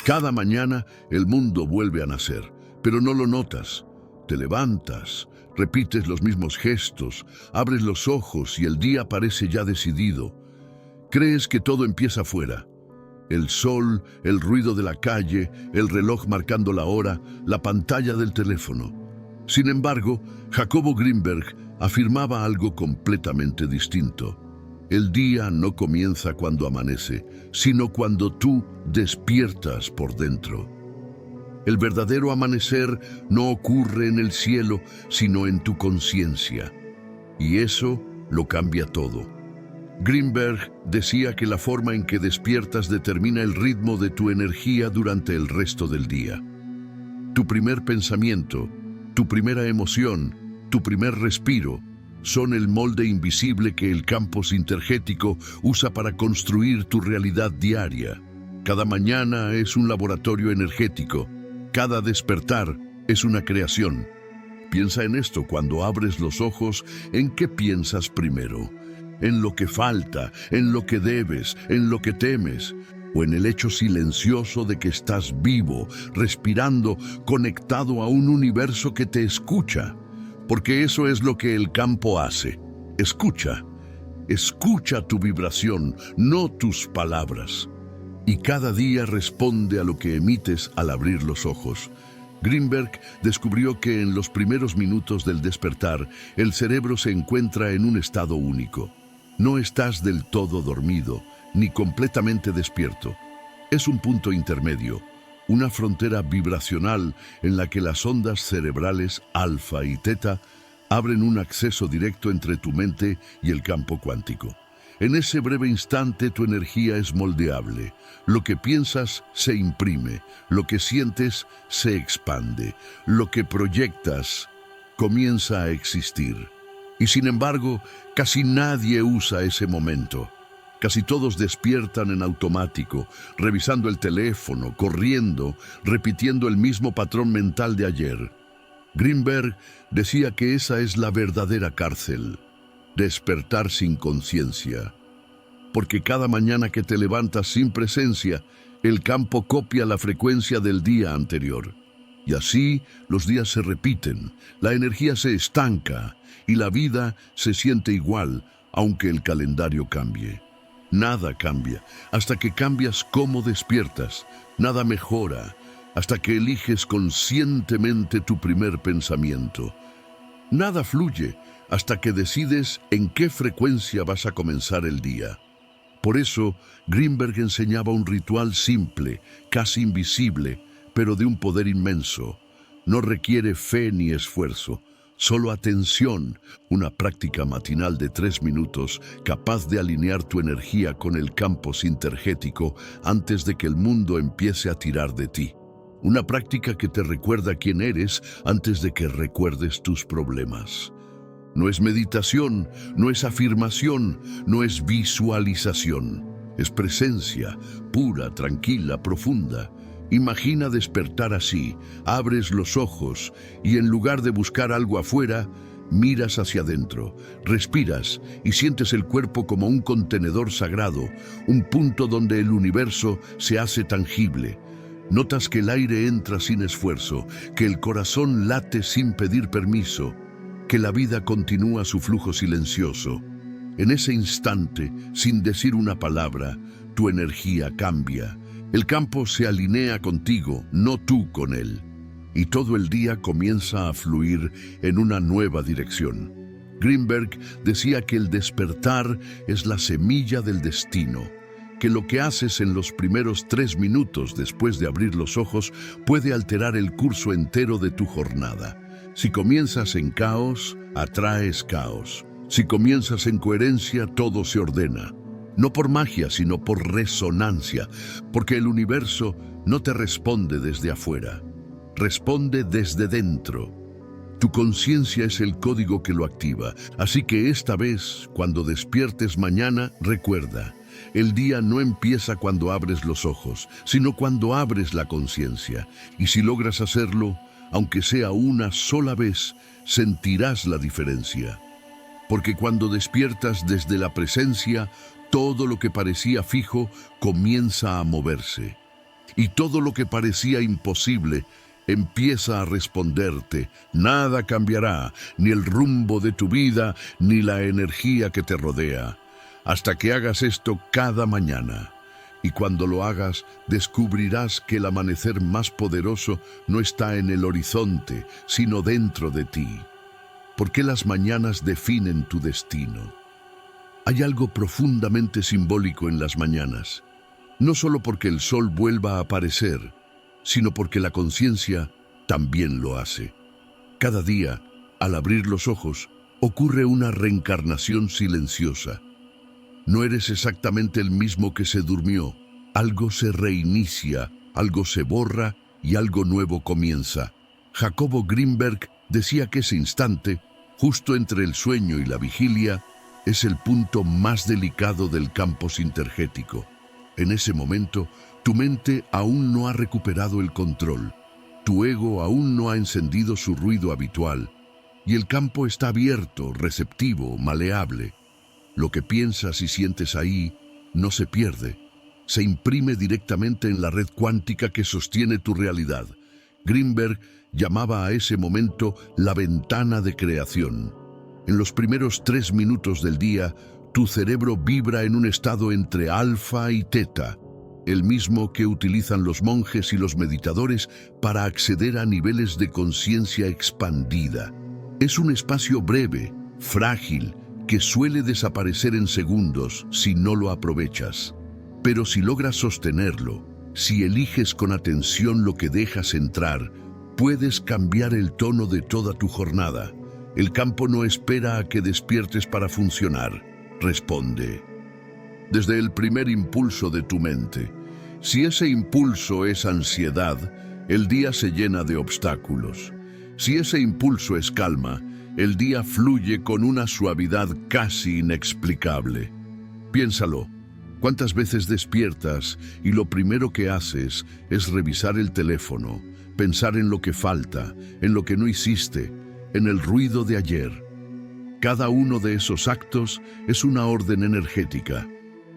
Cada mañana el mundo vuelve a nacer, pero no lo notas. Te levantas, repites los mismos gestos, abres los ojos y el día parece ya decidido. Crees que todo empieza afuera. El sol, el ruido de la calle, el reloj marcando la hora, la pantalla del teléfono. Sin embargo, Jacobo Greenberg afirmaba algo completamente distinto. El día no comienza cuando amanece, sino cuando tú despiertas por dentro. El verdadero amanecer no ocurre en el cielo, sino en tu conciencia. Y eso lo cambia todo. Greenberg decía que la forma en que despiertas determina el ritmo de tu energía durante el resto del día. Tu primer pensamiento, tu primera emoción, tu primer respiro, son el molde invisible que el campo sintergético usa para construir tu realidad diaria. Cada mañana es un laboratorio energético. Cada despertar es una creación. Piensa en esto cuando abres los ojos. ¿En qué piensas primero? ¿En lo que falta? ¿En lo que debes? ¿En lo que temes? ¿O en el hecho silencioso de que estás vivo, respirando, conectado a un universo que te escucha? Porque eso es lo que el campo hace. Escucha. Escucha tu vibración, no tus palabras. Y cada día responde a lo que emites al abrir los ojos. Greenberg descubrió que en los primeros minutos del despertar, el cerebro se encuentra en un estado único. No estás del todo dormido, ni completamente despierto. Es un punto intermedio, una frontera vibracional en la que las ondas cerebrales alfa y teta abren un acceso directo entre tu mente y el campo cuántico. En ese breve instante tu energía es moldeable. Lo que piensas se imprime, lo que sientes se expande, lo que proyectas comienza a existir. Y sin embargo, casi nadie usa ese momento. Casi todos despiertan en automático, revisando el teléfono, corriendo, repitiendo el mismo patrón mental de ayer. Greenberg decía que esa es la verdadera cárcel. Despertar sin conciencia. Porque cada mañana que te levantas sin presencia, el campo copia la frecuencia del día anterior. Y así los días se repiten, la energía se estanca y la vida se siente igual, aunque el calendario cambie. Nada cambia hasta que cambias cómo despiertas. Nada mejora hasta que eliges conscientemente tu primer pensamiento. Nada fluye hasta que decides en qué frecuencia vas a comenzar el día. Por eso, Greenberg enseñaba un ritual simple, casi invisible, pero de un poder inmenso. No requiere fe ni esfuerzo, solo atención, una práctica matinal de 3 minutos capaz de alinear tu energía con el campo sintergético antes de que el mundo empiece a tirar de ti. Una práctica que te recuerda quién eres antes de que recuerdes tus problemas. No es meditación, no es afirmación, no es visualización. Es presencia, pura, tranquila, profunda. Imagina despertar así, abres los ojos y en lugar de buscar algo afuera, miras hacia adentro, respiras y sientes el cuerpo como un contenedor sagrado, un punto donde el universo se hace tangible. Notas que el aire entra sin esfuerzo, que el corazón late sin pedir permiso, que la vida continúa su flujo silencioso. En ese instante, sin decir una palabra, tu energía cambia. El campo se alinea contigo, no tú con él. Y todo el día comienza a fluir en una nueva dirección. Greenberg decía que el despertar es la semilla del destino, que lo que haces en los primeros 3 minutos después de abrir los ojos puede alterar el curso entero de tu jornada. Si comienzas en caos, atraes caos. Si comienzas en coherencia, todo se ordena. No por magia, sino por resonancia, porque el universo no te responde desde afuera, responde desde dentro. Tu conciencia es el código que lo activa, así que esta vez, cuando despiertes mañana, recuerda, el día no empieza cuando abres los ojos, sino cuando abres la conciencia. Y si logras hacerlo, aunque sea una sola vez, sentirás la diferencia. Porque cuando despiertas desde la presencia, todo lo que parecía fijo comienza a moverse. Y todo lo que parecía imposible empieza a responderte. Nada cambiará, ni el rumbo de tu vida, ni la energía que te rodea, hasta que hagas esto cada mañana. Y cuando lo hagas, descubrirás que el amanecer más poderoso no está en el horizonte, sino dentro de ti. Porque las mañanas definen tu destino. Hay algo profundamente simbólico en las mañanas. No solo porque el sol vuelva a aparecer, sino porque la conciencia también lo hace. Cada día, al abrir los ojos, ocurre una reencarnación silenciosa. No eres exactamente el mismo que se durmió. Algo se reinicia, algo se borra y algo nuevo comienza. Jacobo Greenberg decía que ese instante, justo entre el sueño y la vigilia, es el punto más delicado del campo sintergético. En ese momento, tu mente aún no ha recuperado el control, tu ego aún no ha encendido su ruido habitual, y el campo está abierto, receptivo, maleable. Lo que piensas y sientes ahí no se pierde, se imprime directamente en la red cuántica que sostiene tu realidad. Greenberg llamaba a ese momento la ventana de creación. En los primeros 3 minutos del día, tu cerebro vibra en un estado entre alfa y teta, el mismo que utilizan los monjes y los meditadores para acceder a niveles de conciencia expandida. Es un espacio breve, frágil, que suele desaparecer en segundos si no lo aprovechas. Pero si logras sostenerlo, si eliges con atención lo que dejas entrar, puedes cambiar el tono de toda tu jornada. El campo no espera a que despiertes para funcionar. Responde. Desde el primer impulso de tu mente. Si ese impulso es ansiedad, el día se llena de obstáculos. Si ese impulso es calma, el día fluye con una suavidad casi inexplicable. Piénsalo. ¿Cuántas veces despiertas y lo primero que haces es revisar el teléfono, pensar en lo que falta, en lo que no hiciste, en el ruido de ayer? Cada uno de esos actos es una orden energética.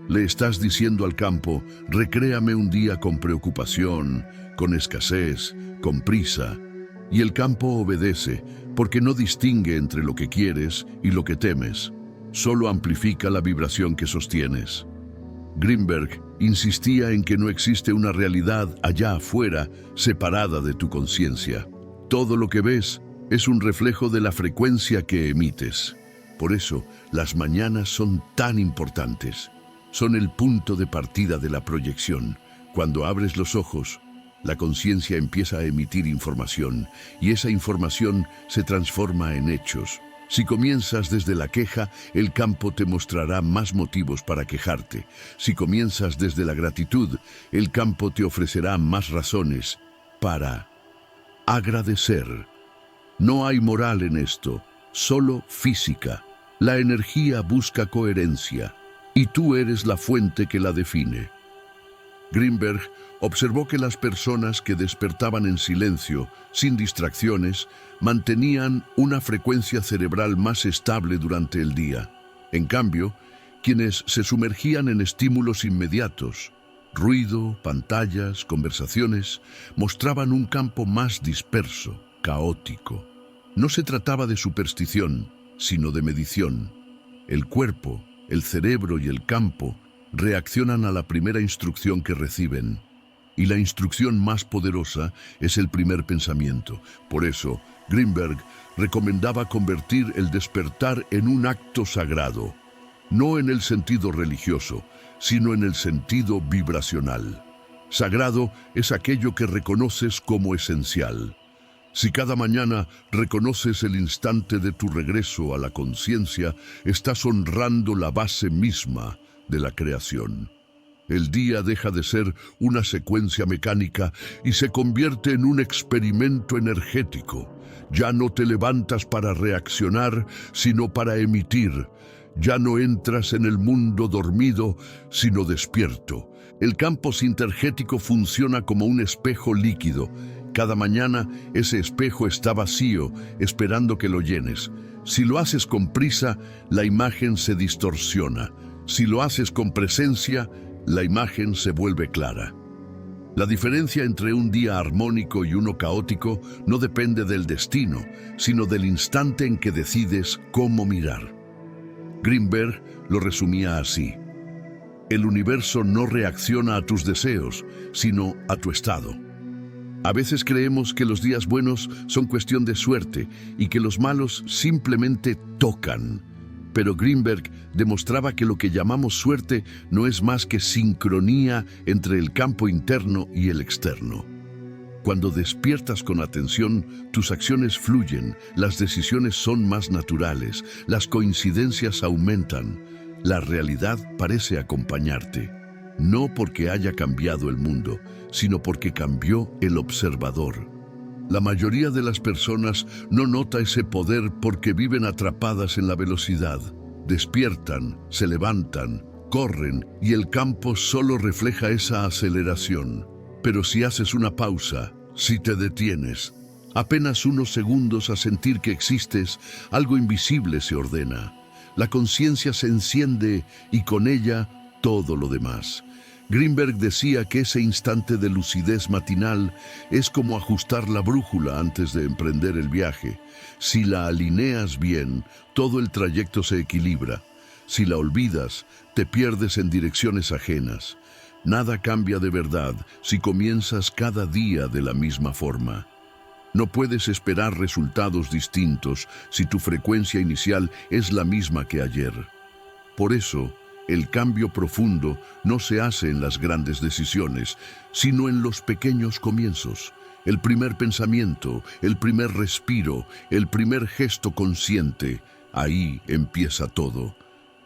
Le estás diciendo al campo, recréame un día con preocupación, con escasez, con prisa. Y el campo obedece, porque no distingue entre lo que quieres y lo que temes. Solo amplifica la vibración que sostienes. Greenberg insistía en que no existe una realidad allá afuera separada de tu conciencia. Todo lo que ves es un reflejo de la frecuencia que emites. Por eso, las mañanas son tan importantes. Son el punto de partida de la proyección. Cuando abres los ojos, la conciencia empieza a emitir información y esa información se transforma en hechos. Si comienzas desde la queja, el campo te mostrará más motivos para quejarte. Si comienzas desde la gratitud, el campo te ofrecerá más razones para agradecer. No hay moral en esto, solo física. La energía busca coherencia, y tú eres la fuente que la define. Greenberg observó que las personas que despertaban en silencio, sin distracciones, mantenían una frecuencia cerebral más estable durante el día. En cambio, quienes se sumergían en estímulos inmediatos, ruido, pantallas, conversaciones, mostraban un campo más disperso, caótico. No se trataba de superstición, sino de medición. El cuerpo, el cerebro y el campo reaccionan a la primera instrucción que reciben. Y la instrucción más poderosa es el primer pensamiento. Por eso, Greenberg recomendaba convertir el despertar en un acto sagrado, no en el sentido religioso, sino en el sentido vibracional. Sagrado es aquello que reconoces como esencial. Si cada mañana reconoces el instante de tu regreso a la conciencia, estás honrando la base misma de la creación. El día deja de ser una secuencia mecánica y se convierte en un experimento energético. Ya no te levantas para reaccionar, sino para emitir. Ya no entras en el mundo dormido, sino despierto. El campo sintergético funciona como un espejo líquido. Cada mañana ese espejo está vacío, esperando que lo llenes. Si lo haces con prisa, la imagen se distorsiona. Si lo haces con presencia, la imagen se vuelve clara. La diferencia entre un día armónico y uno caótico no depende del destino, sino del instante en que decides cómo mirar. Greenberg lo resumía así: el universo no reacciona a tus deseos, sino a tu estado. A veces creemos que los días buenos son cuestión de suerte y que los malos simplemente tocan. Pero Greenberg demostraba que lo que llamamos suerte no es más que sincronía entre el campo interno y el externo. Cuando despiertas con atención, tus acciones fluyen, las decisiones son más naturales, las coincidencias aumentan, la realidad parece acompañarte. No porque haya cambiado el mundo, sino porque cambió el observador. La mayoría de las personas no nota ese poder porque viven atrapadas en la velocidad. Despiertan, se levantan, corren y el campo solo refleja esa aceleración. Pero si haces una pausa, si te detienes, apenas unos segundos a sentir que existes, algo invisible se ordena. La conciencia se enciende y con ella todo lo demás. Greenberg decía que ese instante de lucidez matinal es como ajustar la brújula antes de emprender el viaje. Si la alineas bien, todo el trayecto se equilibra. Si la olvidas, te pierdes en direcciones ajenas. Nada cambia de verdad si comienzas cada día de la misma forma. No puedes esperar resultados distintos si tu frecuencia inicial es la misma que ayer. Por eso, el cambio profundo no se hace en las grandes decisiones, sino en los pequeños comienzos. El primer pensamiento, el primer respiro, el primer gesto consciente, ahí empieza todo.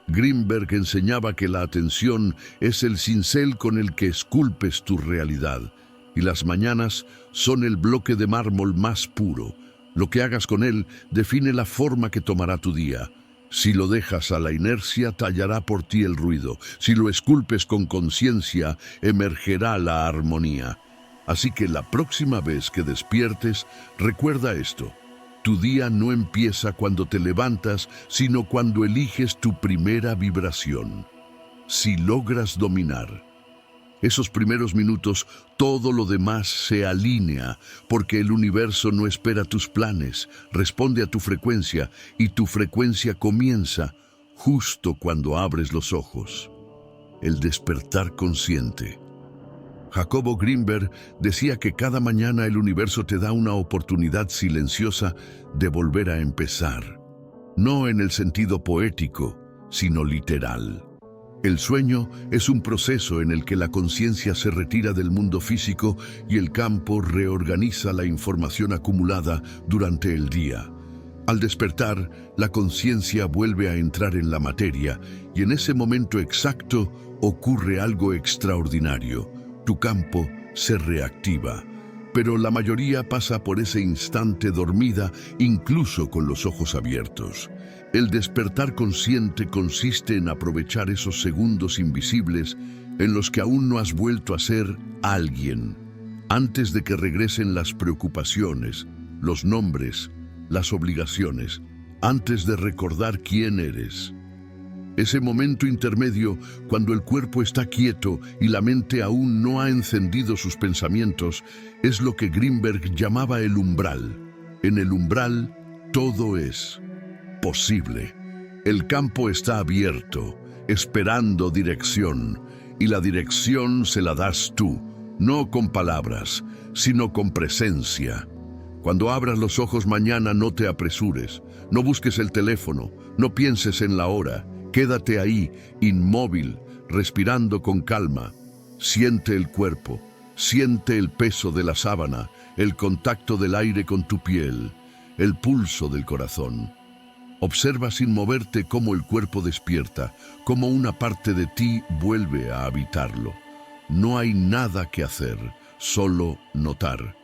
Greenberg enseñaba que la atención es el cincel con el que esculpes tu realidad, y las mañanas son el bloque de mármol más puro. Lo que hagas con él define la forma que tomará tu día. Si lo dejas a la inercia, tallará por ti el ruido. Si lo esculpes con conciencia, emergerá la armonía. Así que la próxima vez que despiertes, recuerda esto. Tu día no empieza cuando te levantas, sino cuando eliges tu primera vibración. Si logras dominar esos primeros minutos, todo lo demás se alinea, porque el universo no espera tus planes, responde a tu frecuencia, y tu frecuencia comienza justo cuando abres los ojos. El despertar consciente. Jacobo Greenberg decía que cada mañana el universo te da una oportunidad silenciosa de volver a empezar. No en el sentido poético, sino literal. El sueño es un proceso en el que la conciencia se retira del mundo físico y el campo reorganiza la información acumulada durante el día. Al despertar, la conciencia vuelve a entrar en la materia y en ese momento exacto ocurre algo extraordinario. Tu campo se reactiva. Pero la mayoría pasa por ese instante dormida, incluso con los ojos abiertos. El despertar consciente consiste en aprovechar esos segundos invisibles en los que aún no has vuelto a ser alguien, antes de que regresen las preocupaciones, los nombres, las obligaciones, antes de recordar quién eres. Ese momento intermedio, cuando el cuerpo está quieto y la mente aún no ha encendido sus pensamientos, es lo que Greenberg llamaba el umbral. En el umbral, todo es posible. El campo está abierto, esperando dirección, y la dirección se la das tú, no con palabras, sino con presencia. Cuando abras los ojos mañana, no te apresures, no busques el teléfono, no pienses en la hora. Quédate ahí, inmóvil, respirando con calma. Siente el cuerpo, siente el peso de la sábana, el contacto del aire con tu piel, el pulso del corazón. Observa sin moverte cómo el cuerpo despierta, cómo una parte de ti vuelve a habitarlo. No hay nada que hacer, solo notar.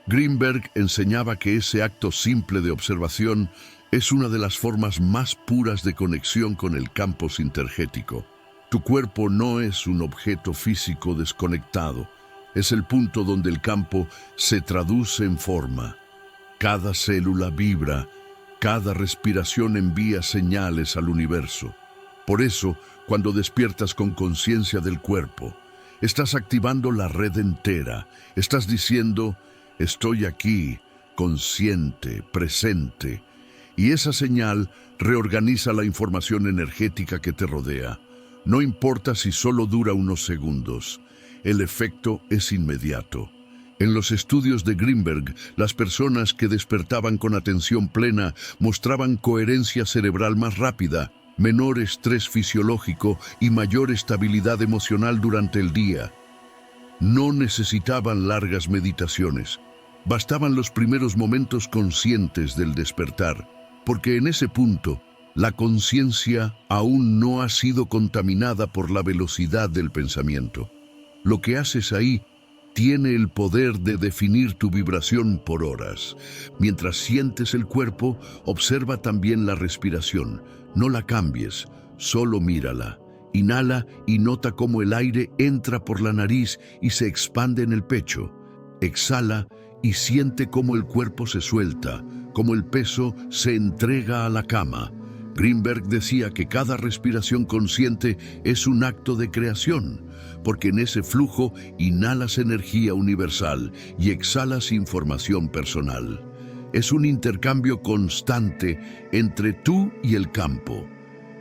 Greenberg enseñaba que ese acto simple de observación es una de las formas más puras de conexión con el campo sintergético. Tu cuerpo no es un objeto físico desconectado, es el punto donde el campo se traduce en forma. Cada célula vibra, cada respiración envía señales al universo. Por eso, cuando despiertas con conciencia del cuerpo, Estás activando la red entera. Estás diciendo, estoy aquí, consciente, presente. Y esa señal reorganiza la información energética que te rodea. No importa si solo dura unos segundos. El efecto es inmediato. En los estudios de Greenberg, las personas que despertaban con atención plena mostraban coherencia cerebral más rápida, menor estrés fisiológico y mayor estabilidad emocional durante el día. No necesitaban largas meditaciones. Bastaban los primeros momentos conscientes del despertar, porque en ese punto, la conciencia aún no ha sido contaminada por la velocidad del pensamiento. Lo que haces ahí tiene el poder de definir tu vibración por horas. Mientras sientes el cuerpo, observa también la respiración. No la cambies, solo mírala. Inhala y nota cómo el aire entra por la nariz y se expande en el pecho. Exhala y siente cómo el cuerpo se suelta, cómo el peso se entrega a la cama. Greenberg decía que cada respiración consciente es un acto de creación, porque en ese flujo inhalas energía universal y exhalas información personal. Es un intercambio constante entre tú y el campo.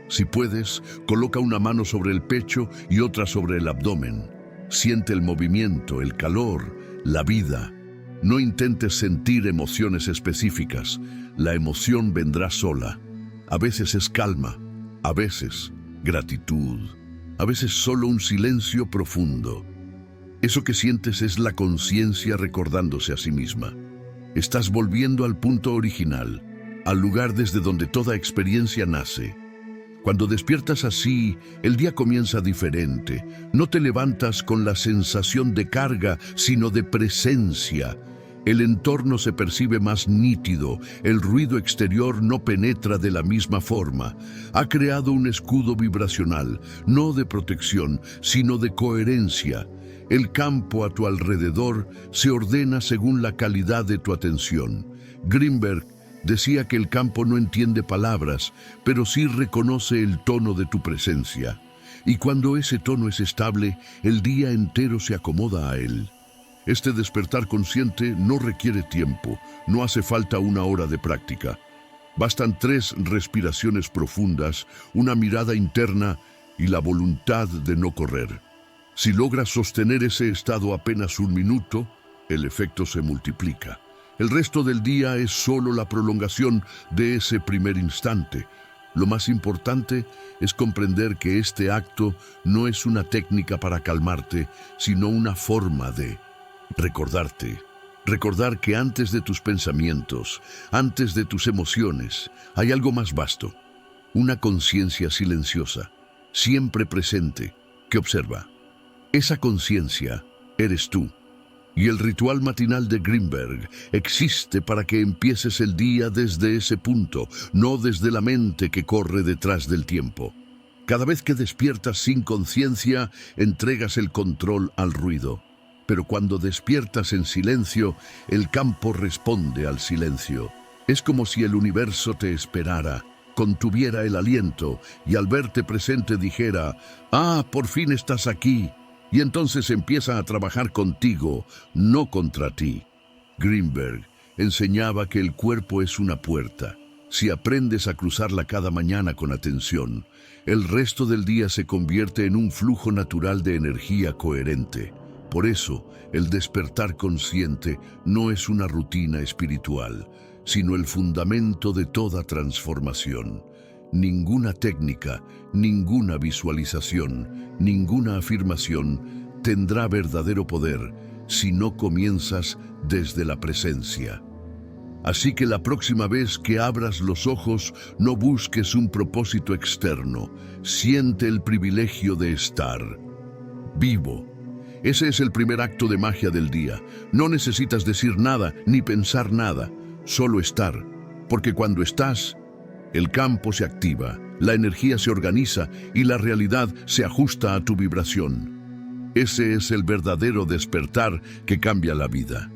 Si puedes, coloca una mano sobre el pecho y otra sobre el abdomen. Siente el movimiento, el calor, la vida. No intentes sentir emociones específicas. La emoción vendrá sola. A veces es calma, a veces gratitud, a veces solo un silencio profundo. Eso que sientes es la conciencia recordándose a sí misma. Estás volviendo al punto original, al lugar desde donde toda experiencia nace. Cuando despiertas así, el día comienza diferente. No te levantas con la sensación de carga, sino de presencia. El entorno se percibe más nítido, el ruido exterior no penetra de la misma forma. Ha creado un escudo vibracional, no de protección, sino de coherencia. El campo a tu alrededor se ordena según la calidad de tu atención. Greenberg decía que el campo no entiende palabras, pero sí reconoce el tono de tu presencia. Y cuando ese tono es estable, el día entero se acomoda a él. Este despertar consciente no requiere tiempo, no hace falta una hora de práctica. Bastan 3 respiraciones profundas, una mirada interna y la voluntad de no correr. Si logras sostener ese estado apenas un minuto, el efecto se multiplica. El resto del día es solo la prolongación de ese primer instante. Lo más importante es comprender que este acto no es una técnica para calmarte, sino una forma de recordar que antes de tus pensamientos, antes de tus emociones, hay algo más vasto, una conciencia silenciosa, siempre presente, que observa. Esa conciencia eres tú. Y el ritual matinal de Greenberg existe para que empieces el día desde ese punto, no desde la mente que corre detrás del tiempo. Cada vez que despiertas sin conciencia, entregas el control al ruido. Pero cuando despiertas en silencio, el campo responde al silencio. Es como si el universo te esperara, contuviera el aliento y al verte presente dijera, «Ah, por fin estás aquí». Y entonces empieza a trabajar contigo, no contra ti. Greenberg enseñaba que el cuerpo es una puerta. Si aprendes a cruzarla cada mañana con atención, el resto del día se convierte en un flujo natural de energía coherente. Por eso, el despertar consciente no es una rutina espiritual, sino el fundamento de toda transformación. Ninguna técnica, ninguna visualización, ninguna afirmación tendrá verdadero poder si no comienzas desde la presencia. Así que la próxima vez que abras los ojos, no busques un propósito externo. Siente el privilegio de estar vivo. Ese es el primer acto de magia del día. No necesitas decir nada ni pensar nada, solo estar. Porque cuando estás, el campo se activa, la energía se organiza y la realidad se ajusta a tu vibración. Ese es el verdadero despertar que cambia la vida.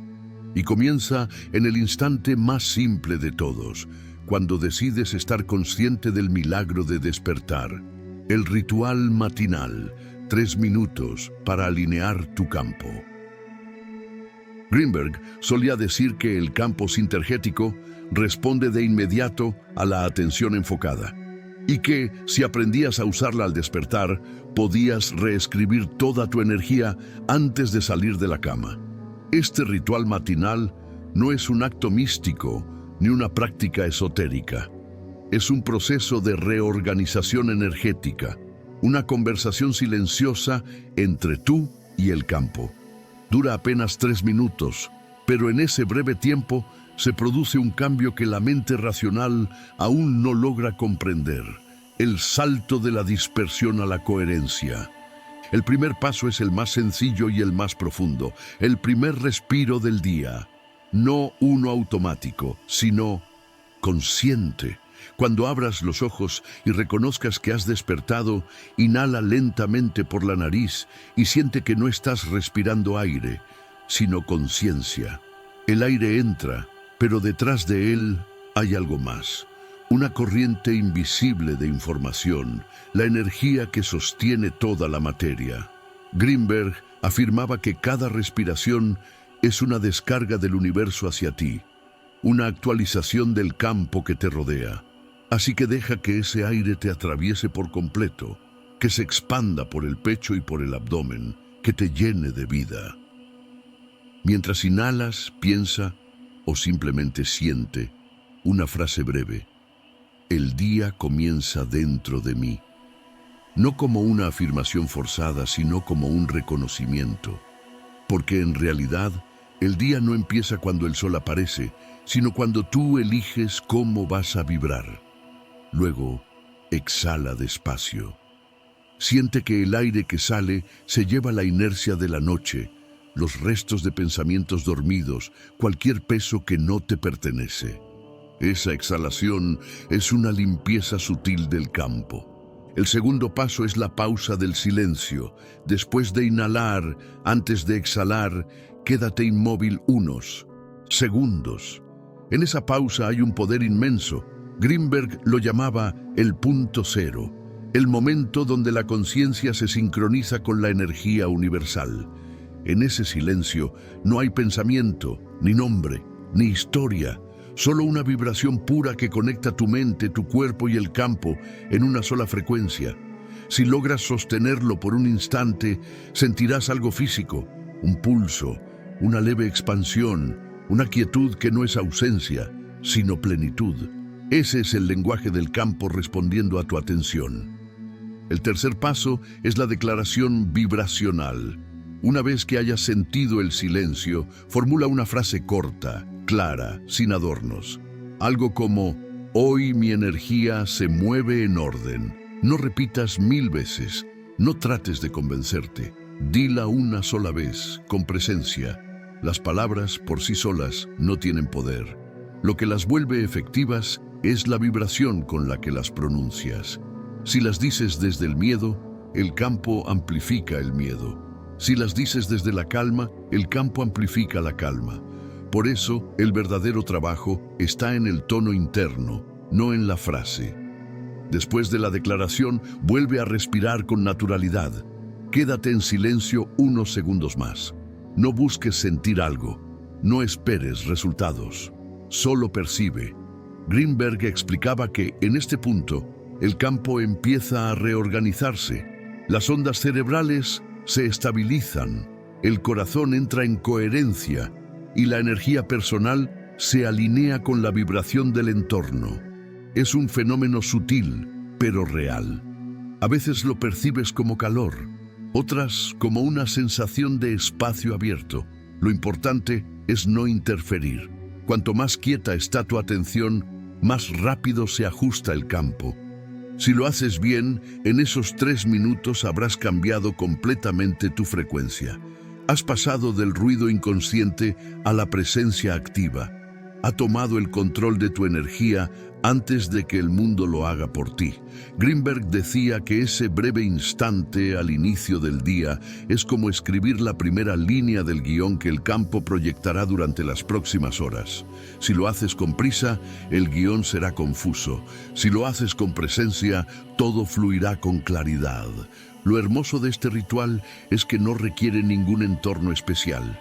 Y comienza en el instante más simple de todos, cuando decides estar consciente del milagro de despertar. El ritual matinal 3 minutos para alinear tu campo. Greenberg solía decir que el campo sintergético responde de inmediato a la atención enfocada y que, si aprendías a usarla al despertar, podías reescribir toda tu energía antes de salir de la cama. Este ritual matinal no es un acto místico ni una práctica esotérica. Es un proceso de reorganización energética, una conversación silenciosa entre tú y el campo. Dura apenas 3 minutos, pero en ese breve tiempo se produce un cambio que la mente racional aún no logra comprender: el salto de la dispersión a la coherencia. El primer paso es el más sencillo y el más profundo, el primer respiro del día. No uno automático, sino consciente. Cuando abras los ojos y reconozcas que has despertado, inhala lentamente por la nariz y siente que no estás respirando aire, sino conciencia. El aire entra, pero detrás de él hay algo más. Una corriente invisible de información, la energía que sostiene toda la materia. Greenberg afirmaba que cada respiración es una descarga del universo hacia ti, una actualización del campo que te rodea. Así que deja que ese aire te atraviese por completo, que se expanda por el pecho y por el abdomen, que te llene de vida. Mientras inhalas, piensa o simplemente siente una frase breve: el día comienza dentro de mí. No como una afirmación forzada, sino como un reconocimiento. Porque en realidad, el día no empieza cuando el sol aparece, sino cuando tú eliges cómo vas a vibrar. Luego, exhala despacio. Siente que el aire que sale se lleva la inercia de la noche, los restos de pensamientos dormidos, cualquier peso que no te pertenece. Esa exhalación es una limpieza sutil del campo. El segundo paso es la pausa del silencio. Después de inhalar, antes de exhalar, quédate inmóvil unos segundos. En esa pausa hay un poder inmenso. Greenberg lo llamaba el punto cero, el momento donde la conciencia se sincroniza con la energía universal. En ese silencio no hay pensamiento, ni nombre, ni historia, solo una vibración pura que conecta tu mente, tu cuerpo y el campo en una sola frecuencia. Si logras sostenerlo por un instante, sentirás algo físico, un pulso, una leve expansión, una quietud que no es ausencia, sino plenitud. Ese es el lenguaje del campo respondiendo a tu atención. El tercer paso es la declaración vibracional. Una vez que hayas sentido el silencio, formula una frase corta, clara, sin adornos. Algo como: hoy mi energía se mueve en orden. No repitas 1000 veces. No trates de convencerte. Dila una sola vez, con presencia. Las palabras por sí solas no tienen poder. Lo que las vuelve efectivas es la vibración con la que las pronuncias. Si las dices desde el miedo, el campo amplifica el miedo. Si las dices desde la calma, el campo amplifica la calma. Por eso, el verdadero trabajo está en el tono interno, no en la frase. Después de la declaración, vuelve a respirar con naturalidad. Quédate en silencio unos segundos más. No busques sentir algo. No esperes resultados. Solo percibe. Greenberg explicaba que, en este punto, el campo empieza a reorganizarse. Las ondas cerebrales se estabilizan, el corazón entra en coherencia y la energía personal se alinea con la vibración del entorno. Es un fenómeno sutil, pero real. A veces lo percibes como calor, otras como una sensación de espacio abierto. Lo importante es no interferir. Cuanto más quieta está tu atención, más rápido se ajusta el campo. Si lo haces bien, en esos 3 minutos habrás cambiado completamente tu frecuencia. Has pasado del ruido inconsciente a la presencia activa. Ha tomado el control de tu energía antes de que el mundo lo haga por ti. Greenberg decía que ese breve instante al inicio del día es como escribir la primera línea del guión que el campo proyectará durante las próximas horas. Si lo haces con prisa, el guión será confuso. Si lo haces con presencia, todo fluirá con claridad. Lo hermoso de este ritual es que no requiere ningún entorno especial.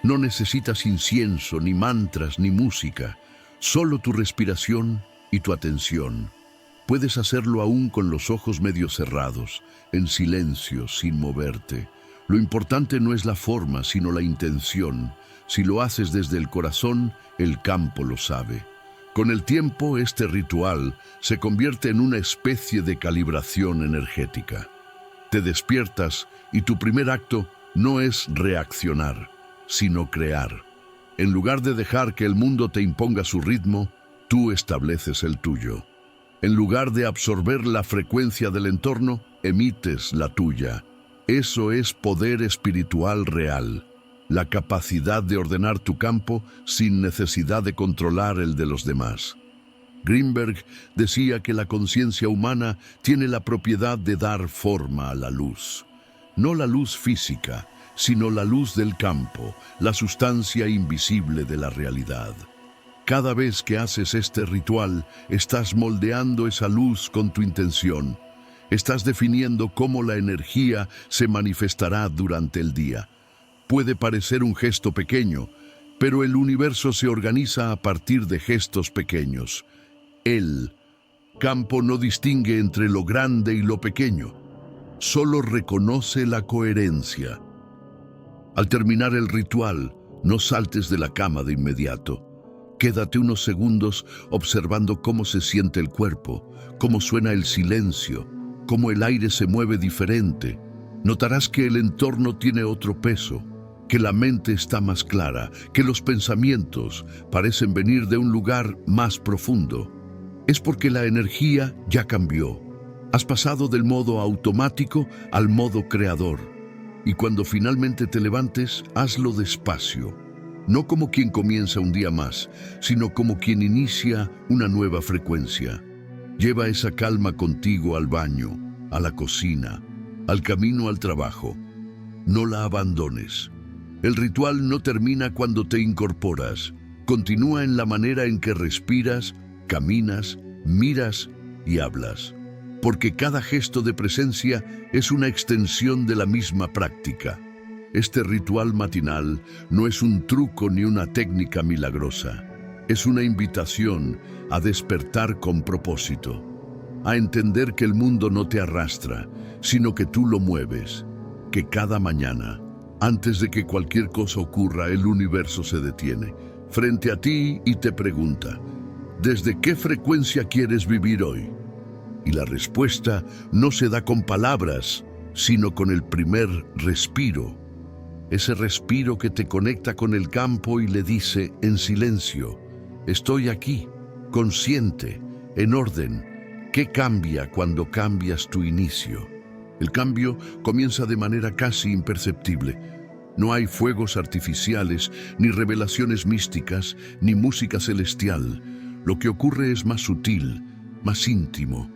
No necesitas incienso, ni mantras, ni música. Solo tu respiración y tu atención. Puedes hacerlo aún con los ojos medio cerrados, en silencio, sin moverte. Lo importante no es la forma, sino la intención. Si lo haces desde el corazón, el campo lo sabe. Con el tiempo, este ritual se convierte en una especie de calibración energética. Te despiertas y tu primer acto no es reaccionar, sino crear. En lugar de dejar que el mundo te imponga su ritmo, tú estableces el tuyo. En lugar de absorber la frecuencia del entorno, emites la tuya. Eso es poder espiritual real, la capacidad de ordenar tu campo sin necesidad de controlar el de los demás. Greenberg decía que la conciencia humana tiene la propiedad de dar forma a la luz. No la luz física, sino la luz del campo, la sustancia invisible de la realidad. Cada vez que haces este ritual, estás moldeando esa luz con tu intención. Estás definiendo cómo la energía se manifestará durante el día. Puede parecer un gesto pequeño, pero el universo se organiza a partir de gestos pequeños. El campo no distingue entre lo grande y lo pequeño, solo reconoce la coherencia. Al terminar el ritual, no saltes de la cama de inmediato. Quédate unos segundos observando cómo se siente el cuerpo, cómo suena el silencio, cómo el aire se mueve diferente. Notarás que el entorno tiene otro peso, que la mente está más clara, que los pensamientos parecen venir de un lugar más profundo. Es porque la energía ya cambió. Has pasado del modo automático al modo creador. Y cuando finalmente te levantes, hazlo despacio. No como quien comienza un día más, sino como quien inicia una nueva frecuencia. Lleva esa calma contigo al baño, a la cocina, al camino al trabajo. No la abandones. El ritual no termina cuando te incorporas. Continúa en la manera en que respiras, caminas, miras y hablas. Porque cada gesto de presencia es una extensión de la misma práctica. Este ritual matinal no es un truco ni una técnica milagrosa. Es una invitación a despertar con propósito, a entender que el mundo no te arrastra, sino que tú lo mueves, que cada mañana, antes de que cualquier cosa ocurra, el universo se detiene frente a ti y te pregunta, ¿desde qué frecuencia quieres vivir hoy? Y la respuesta no se da con palabras, sino con el primer respiro. Ese respiro que te conecta con el campo y le dice en silencio, estoy aquí, consciente, en orden. ¿Qué cambia cuando cambias tu inicio? El cambio comienza de manera casi imperceptible. No hay fuegos artificiales, ni revelaciones místicas, ni música celestial. Lo que ocurre es más sutil, más íntimo,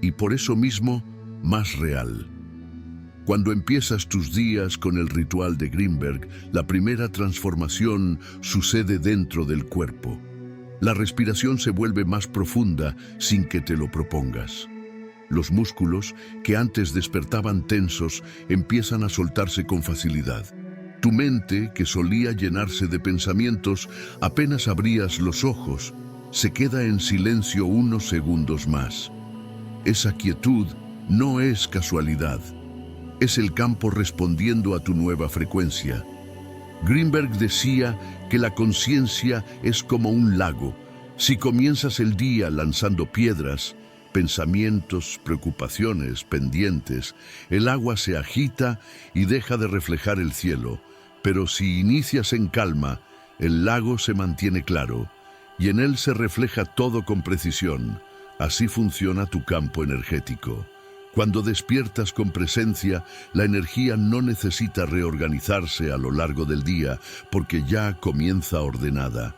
y por eso mismo, más real. Cuando empiezas tus días con el ritual de Greenberg, la primera transformación sucede dentro del cuerpo. La respiración se vuelve más profunda sin que te lo propongas. Los músculos, que antes despertaban tensos, empiezan a soltarse con facilidad. Tu mente, que solía llenarse de pensamientos, apenas abrías los ojos, se queda en silencio unos segundos más. Esa quietud no es casualidad. Es el campo respondiendo a tu nueva frecuencia. Greenberg decía que la conciencia es como un lago. Si comienzas el día lanzando piedras, pensamientos, preocupaciones, pendientes, el agua se agita y deja de reflejar el cielo. Pero si inicias en calma, el lago se mantiene claro y en él se refleja todo con precisión. Así funciona tu campo energético. Cuando despiertas con presencia, la energía no necesita reorganizarse a lo largo del día porque ya comienza ordenada.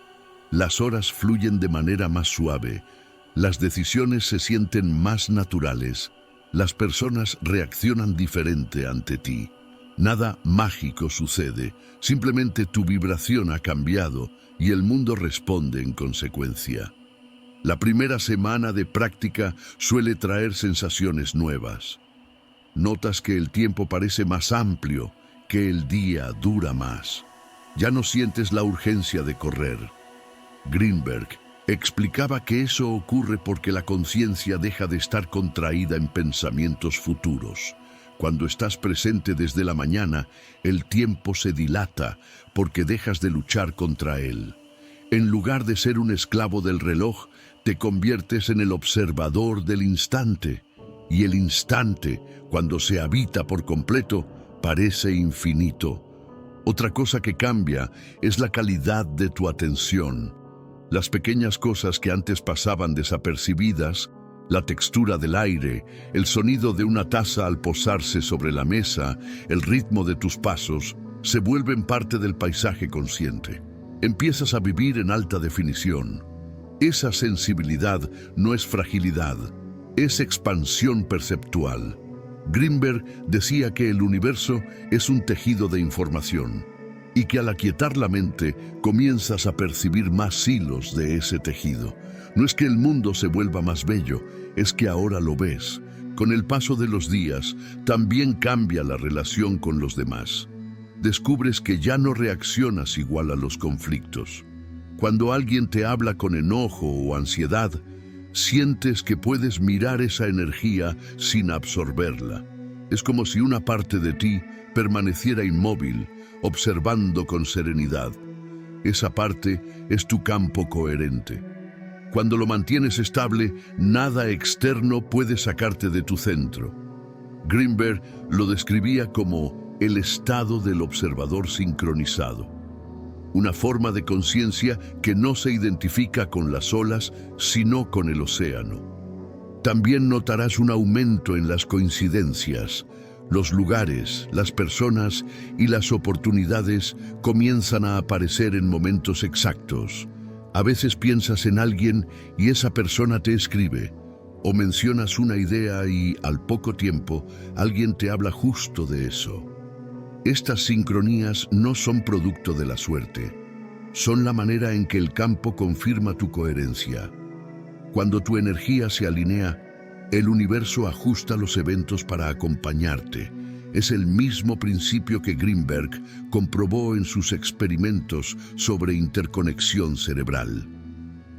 Las horas fluyen de manera más suave. Las decisiones se sienten más naturales. Las personas reaccionan diferente ante ti. Nada mágico sucede, simplemente tu vibración ha cambiado y el mundo responde en consecuencia. La primera semana de práctica suele traer sensaciones nuevas. Notas que el tiempo parece más amplio, que el día dura más. Ya no sientes la urgencia de correr. Greenberg explicaba que eso ocurre porque la conciencia deja de estar contraída en pensamientos futuros. Cuando estás presente desde la mañana, el tiempo se dilata porque dejas de luchar contra él. En lugar de ser un esclavo del reloj, te conviertes en el observador del instante. Y el instante, cuando se habita por completo, parece infinito. Otra cosa que cambia es la calidad de tu atención. Las pequeñas cosas que antes pasaban desapercibidas, la textura del aire, el sonido de una taza al posarse sobre la mesa, el ritmo de tus pasos, se vuelven parte del paisaje consciente. Empiezas a vivir en alta definición. Esa sensibilidad no es fragilidad, es expansión perceptual. Greenberg decía que el universo es un tejido de información y que al aquietar la mente comienzas a percibir más hilos de ese tejido. No es que el mundo se vuelva más bello, es que ahora lo ves. Con el paso de los días, también cambia la relación con los demás. Descubres que ya no reaccionas igual a los conflictos. Cuando alguien te habla con enojo o ansiedad, sientes que puedes mirar esa energía sin absorberla. Es como si una parte de ti permaneciera inmóvil, observando con serenidad. Esa parte es tu campo coherente. Cuando lo mantienes estable, nada externo puede sacarte de tu centro. Greenberg lo describía como el estado del observador sincronizado. Una forma de conciencia que no se identifica con las olas, sino con el océano. También notarás un aumento en las coincidencias. Los lugares, las personas y las oportunidades comienzan a aparecer en momentos exactos. A veces piensas en alguien y esa persona te escribe, o mencionas una idea y, al poco tiempo, alguien te habla justo de eso. Estas sincronías no son producto de la suerte, son la manera en que el campo confirma tu coherencia. Cuando tu energía se alinea, el universo ajusta los eventos para acompañarte. Es el mismo principio que Greenberg comprobó en sus experimentos sobre interconexión cerebral.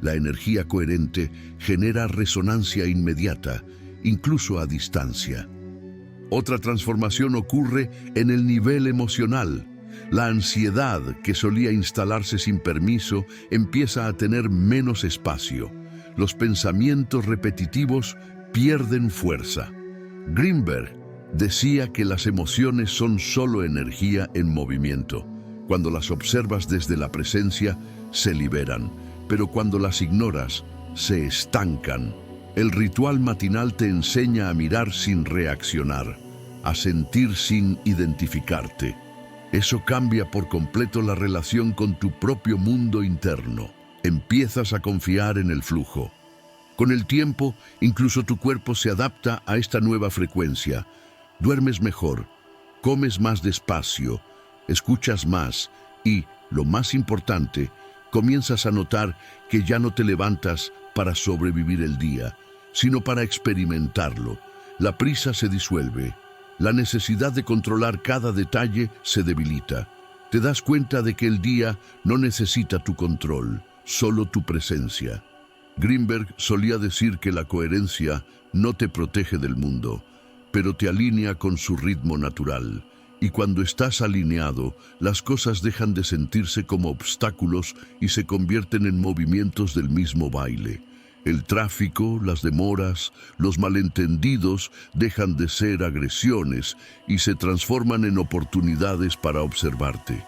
La energía coherente genera resonancia inmediata, incluso a distancia. Otra transformación ocurre en el nivel emocional. La ansiedad, que solía instalarse sin permiso, empieza a tener menos espacio. Los pensamientos repetitivos pierden fuerza. Greenberg decía que las emociones son solo energía en movimiento. Cuando las observas desde la presencia, se liberan, pero cuando las ignoras, se estancan. El ritual matinal te enseña a mirar sin reaccionar, a sentir sin identificarte. Eso cambia por completo la relación con tu propio mundo interno. Empiezas a confiar en el flujo. Con el tiempo, incluso tu cuerpo se adapta a esta nueva frecuencia. Duermes mejor, comes más despacio, escuchas más y, lo más importante, comienzas a notar que ya no te levantas para sobrevivir el día, sino para experimentarlo. La prisa se disuelve. La necesidad de controlar cada detalle se debilita. Te das cuenta de que el día no necesita tu control, solo tu presencia. Greenberg solía decir que la coherencia no te protege del mundo, pero te alinea con su ritmo natural. Y cuando estás alineado, las cosas dejan de sentirse como obstáculos y se convierten en movimientos del mismo baile. El tráfico, las demoras, los malentendidos dejan de ser agresiones y se transforman en oportunidades para observarte.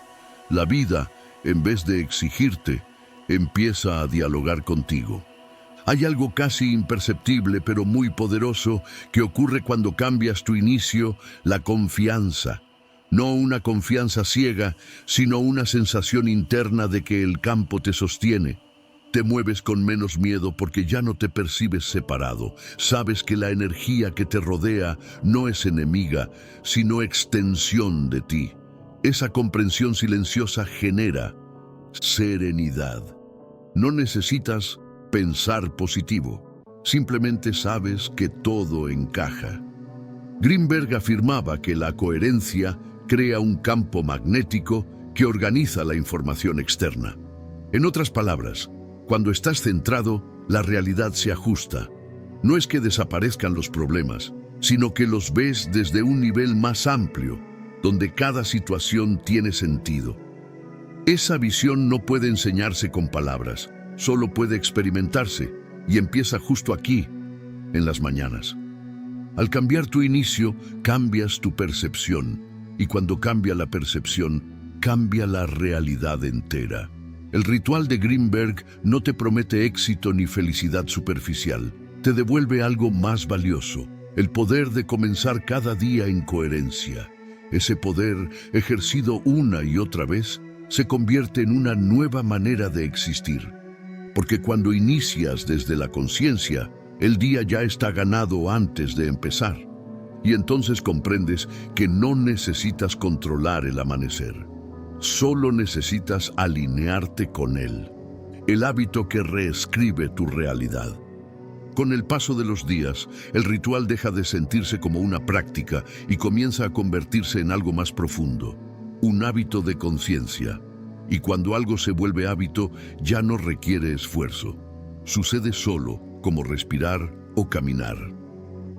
La vida, en vez de exigirte, empieza a dialogar contigo. Hay algo casi imperceptible pero muy poderoso que ocurre cuando cambias tu inicio, la confianza. No una confianza ciega, sino una sensación interna de que el campo te sostiene. Te mueves con menos miedo porque ya no te percibes separado. Sabes que la energía que te rodea no es enemiga, sino extensión de ti. Esa comprensión silenciosa genera serenidad. No necesitas pensar positivo. Simplemente sabes que todo encaja. Greenberg afirmaba que la coherencia crea un campo magnético que organiza la información externa. En otras palabras, cuando estás centrado, la realidad se ajusta. No es que desaparezcan los problemas, sino que los ves desde un nivel más amplio, donde cada situación tiene sentido. Esa visión no puede enseñarse con palabras, solo puede experimentarse, y empieza justo aquí, en las mañanas. Al cambiar tu inicio, cambias tu percepción, y cuando cambia la percepción, cambia la realidad entera. El ritual de Greenberg no te promete éxito ni felicidad superficial. Te devuelve algo más valioso, el poder de comenzar cada día en coherencia. Ese poder, ejercido una y otra vez, se convierte en una nueva manera de existir. Porque cuando inicias desde la conciencia, el día ya está ganado antes de empezar. Y entonces comprendes que no necesitas controlar el amanecer. Solo necesitas alinearte con él, el hábito que reescribe tu realidad. Con el paso de los días, el ritual deja de sentirse como una práctica y comienza a convertirse en algo más profundo, un hábito de conciencia. Y cuando algo se vuelve hábito, ya no requiere esfuerzo. Sucede solo, como respirar o caminar.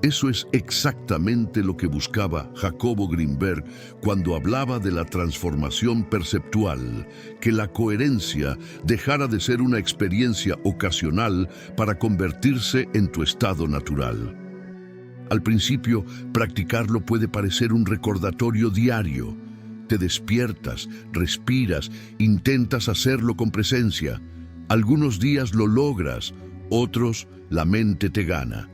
Eso es exactamente lo que buscaba Jacobo Greenberg cuando hablaba de la transformación perceptual, que la coherencia dejara de ser una experiencia ocasional para convertirse en tu estado natural. Al principio, practicarlo puede parecer un recordatorio diario. Te despiertas, respiras, intentas hacerlo con presencia. Algunos días lo logras, otros la mente te gana.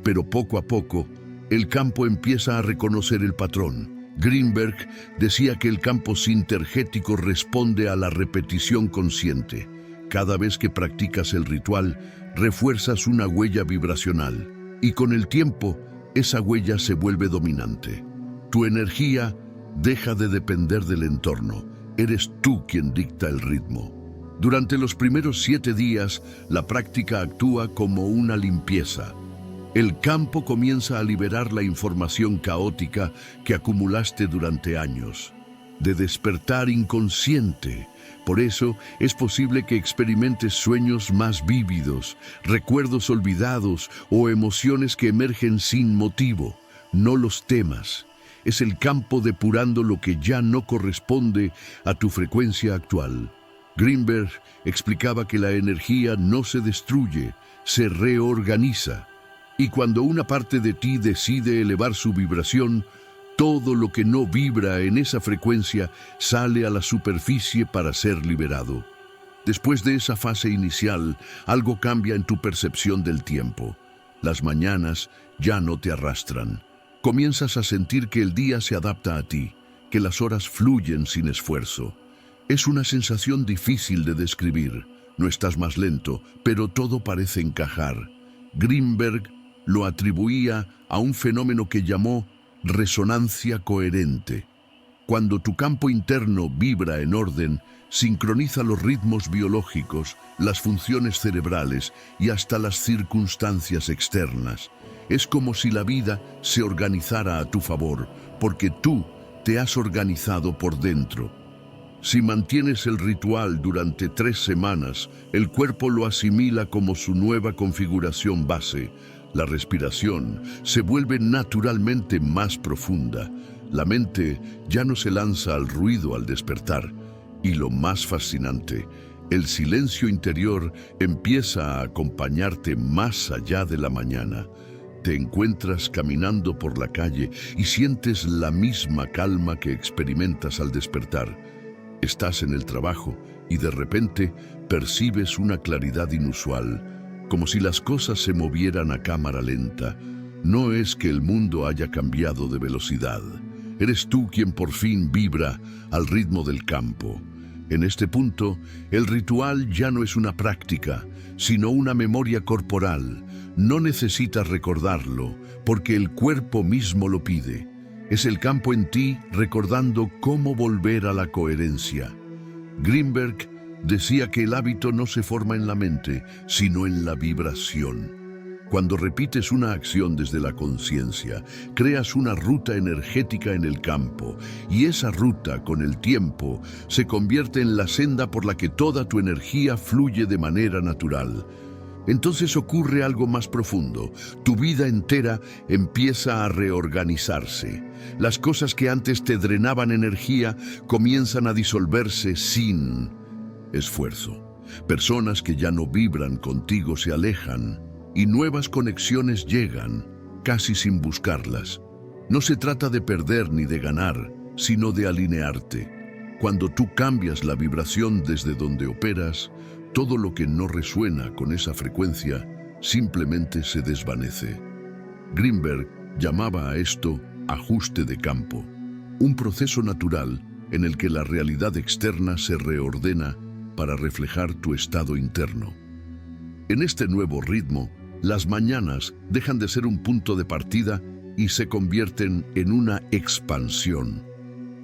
Pero poco a poco, el campo empieza a reconocer el patrón. Greenberg decía que el campo sintergético responde a la repetición consciente. Cada vez que practicas el ritual, refuerzas una huella vibracional. Y con el tiempo, esa huella se vuelve dominante. Tu energía deja de depender del entorno. Eres tú quien dicta el ritmo. Durante los primeros 7 días, la práctica actúa como una limpieza. El campo comienza a liberar la información caótica que acumulaste durante años, de despertar inconsciente. Por eso es posible que experimentes sueños más vívidos, recuerdos olvidados o emociones que emergen sin motivo. No los temas. Es el campo depurando lo que ya no corresponde a tu frecuencia actual. Greenberg explicaba que la energía no se destruye, se reorganiza. Y cuando una parte de ti decide elevar su vibración, todo lo que no vibra en esa frecuencia sale a la superficie para ser liberado. Después de esa fase inicial, algo cambia en tu percepción del tiempo. Las mañanas ya no te arrastran. Comienzas a sentir que el día se adapta a ti, que las horas fluyen sin esfuerzo. Es una sensación difícil de describir. No estás más lento, pero todo parece encajar. Greenberg lo atribuía a un fenómeno que llamó resonancia coherente. Cuando tu campo interno vibra en orden, sincroniza los ritmos biológicos, las funciones cerebrales y hasta las circunstancias externas. Es como si la vida se organizara a tu favor, porque tú te has organizado por dentro. Si mantienes el ritual durante 3 semanas, el cuerpo lo asimila como su nueva configuración base. La respiración se vuelve naturalmente más profunda. La mente ya no se lanza al ruido al despertar. Y lo más fascinante, el silencio interior empieza a acompañarte más allá de la mañana. Te encuentras caminando por la calle y sientes la misma calma que experimentas al despertar. Estás en el trabajo y de repente percibes una claridad inusual, como si las cosas se movieran a cámara lenta. No es que el mundo haya cambiado de velocidad. Eres tú quien por fin vibra al ritmo del campo. En este punto, el ritual ya no es una práctica, sino una memoria corporal. No necesitas recordarlo, porque el cuerpo mismo lo pide. Es el campo en ti recordando cómo volver a la coherencia. Greenberg decía que el hábito no se forma en la mente, sino en la vibración. Cuando repites una acción desde la conciencia, creas una ruta energética en el campo, y esa ruta, con el tiempo, se convierte en la senda por la que toda tu energía fluye de manera natural. Entonces ocurre algo más profundo. Tu vida entera empieza a reorganizarse. Las cosas que antes te drenaban energía comienzan a disolverse sin esfuerzo. Personas que ya no vibran contigo se alejan y nuevas conexiones llegan, casi sin buscarlas. No se trata de perder ni de ganar, sino de alinearte. Cuando tú cambias la vibración desde donde operas, todo lo que no resuena con esa frecuencia simplemente se desvanece. Greenberg llamaba a esto ajuste de campo, un proceso natural en el que la realidad externa se reordena para reflejar tu estado interno. En este nuevo ritmo, las mañanas dejan de ser un punto de partida y se convierten en una expansión.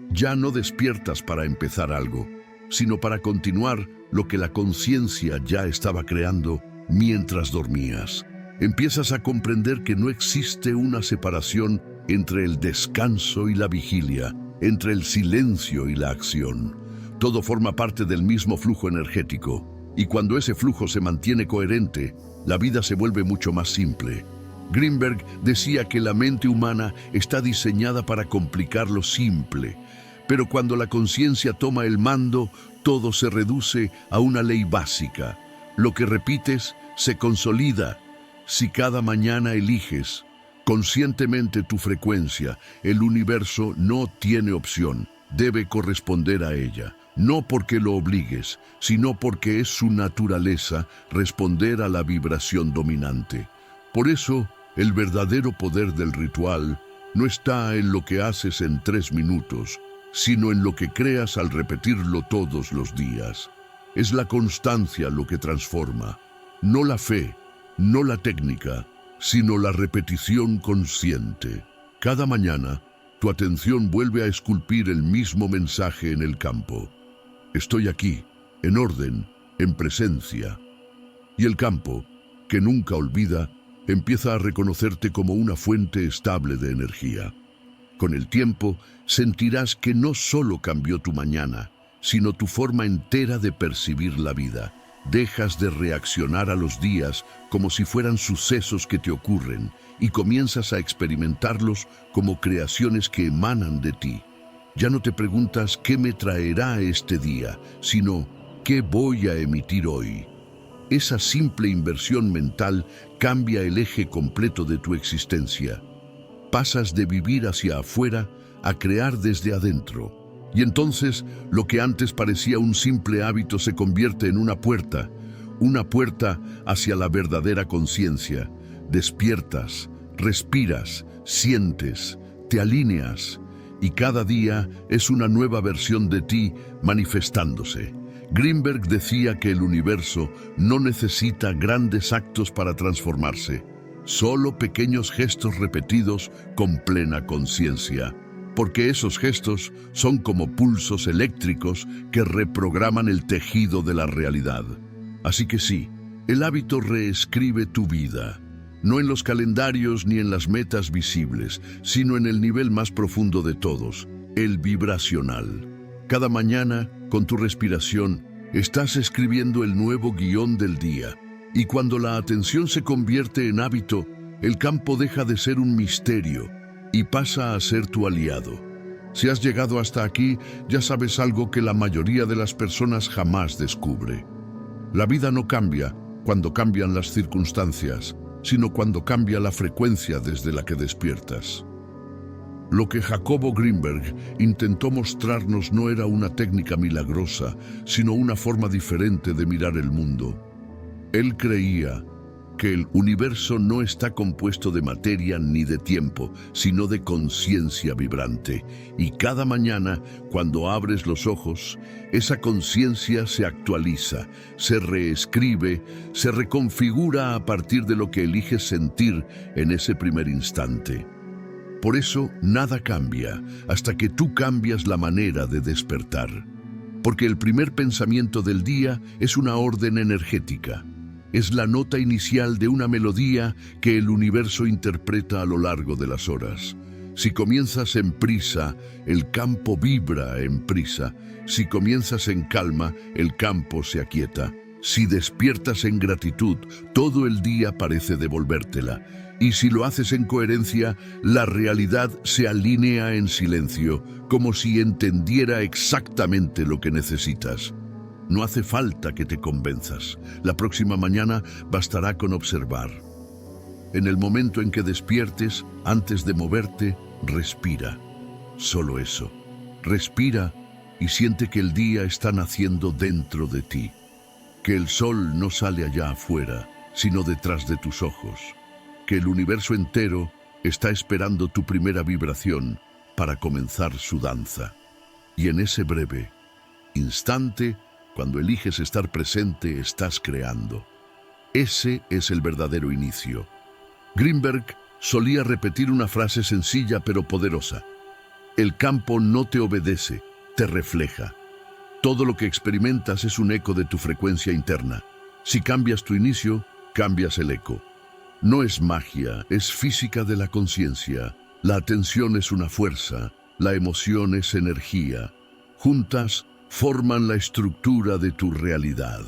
Ya no despiertas para empezar algo, sino para continuar lo que la conciencia ya estaba creando mientras dormías. Empiezas a comprender que no existe una separación entre el descanso y la vigilia, entre el silencio y la acción. Todo forma parte del mismo flujo energético, y cuando ese flujo se mantiene coherente, la vida se vuelve mucho más simple. Greenberg decía que la mente humana está diseñada para complicar lo simple, pero cuando la conciencia toma el mando, todo se reduce a una ley básica. Lo que repites se consolida. Si cada mañana eliges conscientemente tu frecuencia, el universo no tiene opción, debe corresponder a ella. No porque lo obligues, sino porque es su naturaleza responder a la vibración dominante. Por eso, el verdadero poder del ritual no está en lo que haces en 3 minutos, sino en lo que creas al repetirlo todos los días. Es la constancia lo que transforma, no la fe, no la técnica, sino la repetición consciente. Cada mañana, tu atención vuelve a esculpir el mismo mensaje en el campo. Estoy aquí, en orden, en presencia. Y el campo, que nunca olvida, empieza a reconocerte como una fuente estable de energía. Con el tiempo, sentirás que no solo cambió tu mañana, sino tu forma entera de percibir la vida. Dejas de reaccionar a los días como si fueran sucesos que te ocurren y comienzas a experimentarlos como creaciones que emanan de ti. Ya no te preguntas qué me traerá este día, sino qué voy a emitir hoy. Esa simple inversión mental cambia el eje completo de tu existencia. Pasas de vivir hacia afuera a crear desde adentro. Y entonces, lo que antes parecía un simple hábito se convierte en una puerta hacia la verdadera conciencia. Despiertas, respiras, sientes, te alineas, y cada día es una nueva versión de ti manifestándose. Greenberg decía que el universo no necesita grandes actos para transformarse, solo pequeños gestos repetidos con plena conciencia, porque esos gestos son como pulsos eléctricos que reprograman el tejido de la realidad. Así que sí, el hábito reescribe tu vida, no en los calendarios ni en las metas visibles, sino en el nivel más profundo de todos, el vibracional. Cada mañana, con tu respiración, estás escribiendo el nuevo guión del día. Y cuando la atención se convierte en hábito, el campo deja de ser un misterio y pasa a ser tu aliado. Si has llegado hasta aquí, ya sabes algo que la mayoría de las personas jamás descubre. La vida no cambia cuando cambian las circunstancias, sino cuando cambia la frecuencia desde la que despiertas. Lo que Jacobo Greenberg intentó mostrarnos no era una técnica milagrosa, sino una forma diferente de mirar el mundo. Él creía que el universo no está compuesto de materia ni de tiempo, sino de conciencia vibrante. Y cada mañana, cuando abres los ojos, esa conciencia se actualiza, se reescribe, se reconfigura a partir de lo que eliges sentir en ese primer instante. Por eso, nada cambia hasta que tú cambias la manera de despertar. Porque el primer pensamiento del día es una orden energética. Es la nota inicial de una melodía que el universo interpreta a lo largo de las horas. Si comienzas en prisa, el campo vibra en prisa. Si comienzas en calma, el campo se aquieta. Si despiertas en gratitud, todo el día parece devolvértela. Y si lo haces en coherencia, la realidad se alinea en silencio, como si entendiera exactamente lo que necesitas. No hace falta que te convenzas. La próxima mañana bastará con observar. En el momento en que despiertes, antes de moverte, respira. Solo eso. Respira y siente que el día está naciendo dentro de ti. Que el sol no sale allá afuera, sino detrás de tus ojos. Que el universo entero está esperando tu primera vibración para comenzar su danza. Y en ese breve instante, cuando eliges estar presente, estás creando. Ese es el verdadero inicio. Greenberg solía repetir una frase sencilla pero poderosa. El campo no te obedece, te refleja. Todo lo que experimentas es un eco de tu frecuencia interna. Si cambias tu inicio, cambias el eco. No es magia, es física de la conciencia. La atención es una fuerza, la emoción es energía. Juntas, forman la estructura de tu realidad.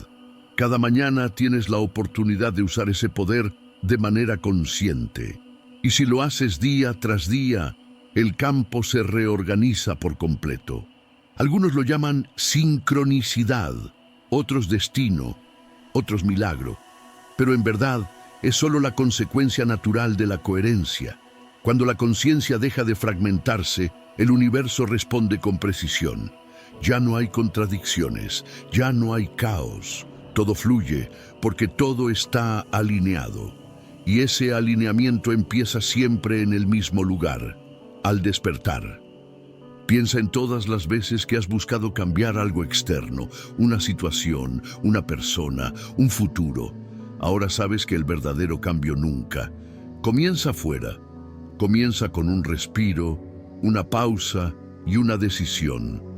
Cada mañana tienes la oportunidad de usar ese poder de manera consciente. Y si lo haces día tras día, el campo se reorganiza por completo. Algunos lo llaman sincronicidad, otros destino, otros milagro. Pero en verdad es solo la consecuencia natural de la coherencia. Cuando la conciencia deja de fragmentarse, el universo responde con precisión. Ya no hay contradicciones, ya no hay caos. Todo fluye porque todo está alineado. Y ese alineamiento empieza siempre en el mismo lugar, al despertar. Piensa en todas las veces que has buscado cambiar algo externo, una situación, una persona, un futuro. Ahora sabes que el verdadero cambio nunca comienza afuera. Comienza con un respiro, una pausa y una decisión.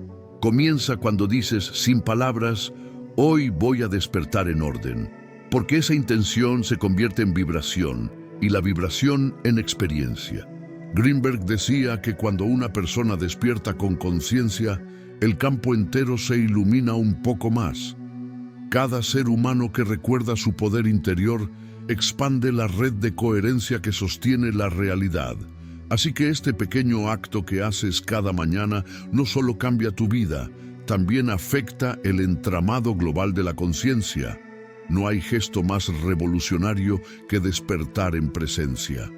Comienza cuando dices sin palabras, hoy voy a despertar en orden, porque esa intención se convierte en vibración y la vibración en experiencia. Greenberg decía que cuando una persona despierta con conciencia, el campo entero se ilumina un poco más. Cada ser humano que recuerda su poder interior expande la red de coherencia que sostiene la realidad. Así que este pequeño acto que haces cada mañana no solo cambia tu vida, también afecta el entramado global de la conciencia. No hay gesto más revolucionario que despertar en presencia.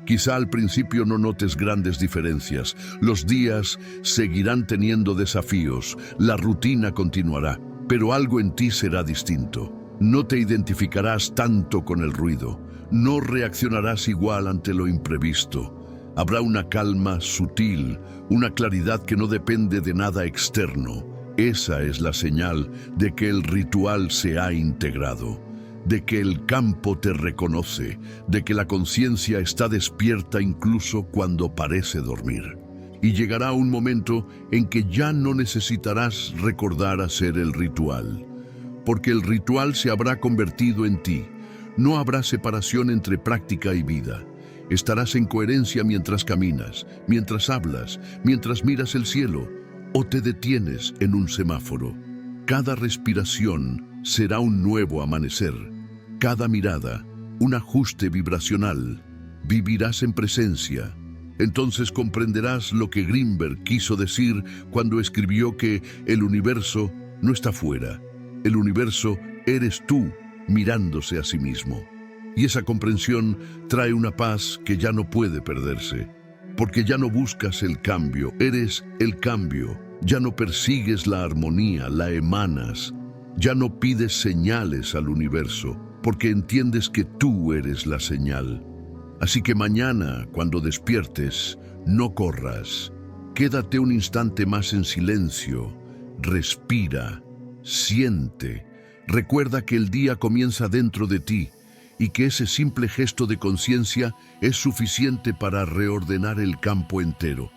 Quizá al principio no notes grandes diferencias. Los días seguirán teniendo desafíos, la rutina continuará, pero algo en ti será distinto. No te identificarás tanto con el ruido, no reaccionarás igual ante lo imprevisto. Habrá una calma sutil, una claridad que no depende de nada externo. Esa es la señal de que el ritual se ha integrado, de que el campo te reconoce, de que la conciencia está despierta incluso cuando parece dormir. Y llegará un momento en que ya no necesitarás recordar hacer el ritual, porque el ritual se habrá convertido en ti. No habrá separación entre práctica y vida. Estarás en coherencia mientras caminas, mientras hablas, mientras miras el cielo o te detienes en un semáforo. Cada respiración será un nuevo amanecer. Cada mirada, un ajuste vibracional. Vivirás en presencia. Entonces comprenderás lo que Greenberg quiso decir cuando escribió que el universo no está fuera. El universo eres tú mirándose a sí mismo. Y esa comprensión trae una paz que ya no puede perderse, porque ya no buscas el cambio, eres el cambio. Ya no persigues la armonía, la emanas. Ya no pides señales al universo, porque entiendes que tú eres la señal. Así que mañana, cuando despiertes, no corras. Quédate un instante más en silencio. Respira, siente. Recuerda que el día comienza dentro de ti y que ese simple gesto de conciencia es suficiente para reordenar el campo entero.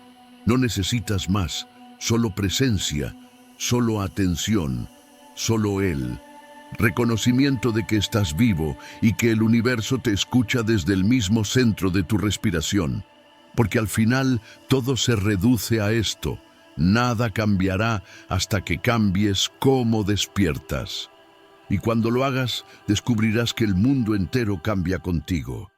No necesitas más, solo presencia, solo atención, solo Él. Reconocimiento de que estás vivo y que el universo te escucha desde el mismo centro de tu respiración. Porque al final todo se reduce a esto. Nada cambiará hasta que cambies cómo despiertas. Y cuando lo hagas, descubrirás que el mundo entero cambia contigo.